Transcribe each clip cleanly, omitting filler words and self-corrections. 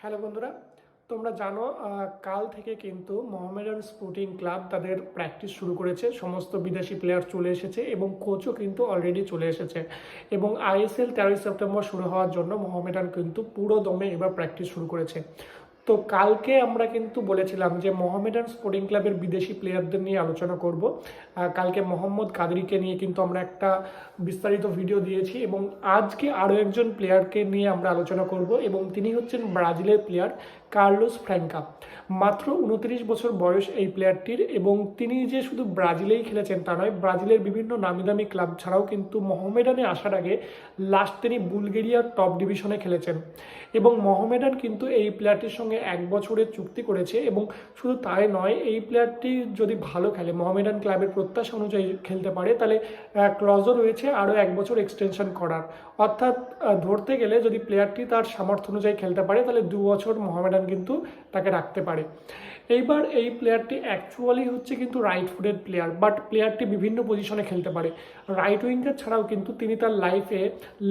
Hello বন্ধুরা, তোমরা জানো কাল থেকে কিন্তু মোহামেডান স্পোর্টিং ক্লাব তাদের প্র্যাকটিস শুরু করেছে। সমস্ত বিদেশি প্লেয়ার চলে এসেছে এবং কোচও কিন্তু অলরেডি চলে এসেছে এবং আইএসএল 13ই সেপ্টেম্বর শুরু হওয়ার জন্য মোহামেডান কিন্তু পুরো দমে এবার প্র্যাকটিস শুরু করেছে। তো কালকে আমরা কিন্তু বলেছিলাম যে মোহামেডান স্পোর্টিং ক্লাবের বিদেশি প্লেয়ারদের নিয়ে আলোচনা করব। কালকে মোহাম্মদ কাদরিকে নিয়ে কিন্তু আমরা একটা বিস্তারিত ভিডিও দিয়েছি এবং আজকে আরও একজন প্লেয়ারকে নিয়ে আমরা আলোচনা করব এবং তিনি হচ্ছেন ব্রাজিলের প্লেয়ার কার্লোস ফ্র্যাঙ্কা। মাত্র 29 বছর বয়স এই প্লেয়ারটির এবং তিনি যে শুধু ব্রাজিলেই খেলেছেন তা নয়, ব্রাজিলের বিভিন্ন নামি দামি ক্লাব ছাড়াও কিন্তু মোহামেডানে আসার আগে লাস্ট তিনি বুলগেরিয়ার টপ ডিভিশনে খেলেছেন এবং মোহামেডান কিন্তু এই প্লেয়ারটির সঙ্গে 1 বছরের চুক্তি করেছে এবং শুধু তাই নয়, এই প্লেয়ারটি যদি ভালো খেলে, মোহামেডান ক্লাবের প্রত্যাশা অনুযায়ী খেলতে পারে, তাহলে ক্লজও রয়েছে আরও 1 বছর এক্সটেনশন করার। অর্থাৎ ধরতে গেলে যদি প্লেয়ারটি তার সামর্থ্য অনুযায়ী খেলতে পারে তাহলে 2 বছর মোহামেডান কিন্তু তাকে রাখতে পারে। এইবার এই প্লেয়ারটি অ্যাকচুয়ালি হচ্ছে কিন্তু রাইট ফুটেড প্লেয়ার, বাট প্লেয়ারটি বিভিন্ন পজিশনে খেলতে পারে। রাইট উইঙ্গার ছাড়াও কিন্তু তিনি তার লাইফে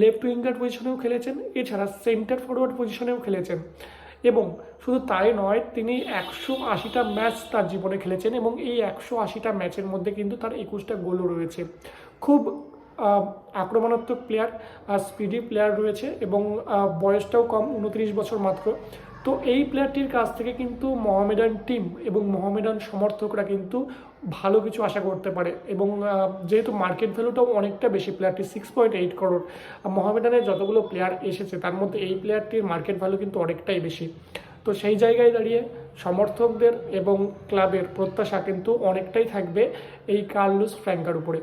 লেফট উইঙ্গার পজিশনেও খেলেছেন, এছাড়া সেন্টার ফরওয়ার্ড পজিশনেও খেলেছেন এবং শুধু তাই নয়, তিনি 180টা ম্যাচ তার জীবনে খেলেছেন এবং এই 180টা ম্যাচের মধ্যে কিন্তু তার 21টা গোলও রয়েছে। খুব আক্রমণাত্মক প্লেয়ার, স্পিডি প্লেয়ার রয়েছে এবং বয়সটাও কম, 29 বছর মাত্র। তো এই প্লেয়ারটির কাছ থেকে কিন্তু মোহামেডান টিম এবং মোহামেডান সমর্থকরা কিন্তু ভালো কিছু আশা করতে পারে এবং যেহেতু মার্কেট ভ্যালুটাও অনেকটা বেশি, প্লেয়ারটি 6.8 করোড়। মোহামেডানের যতগুলো প্লেয়ার এসেছে তার মধ্যে এই প্লেয়ারটির মার্কেট ভ্যালু কিন্তু অনেকটাই বেশি। তো সেই জায়গায় দাঁড়িয়ে সমর্থকদের এবং ক্লাবের প্রত্যাশা কিন্তু অনেকটাই থাকবে এই কার্লোস ফ্র্যাঙ্কার উপরে।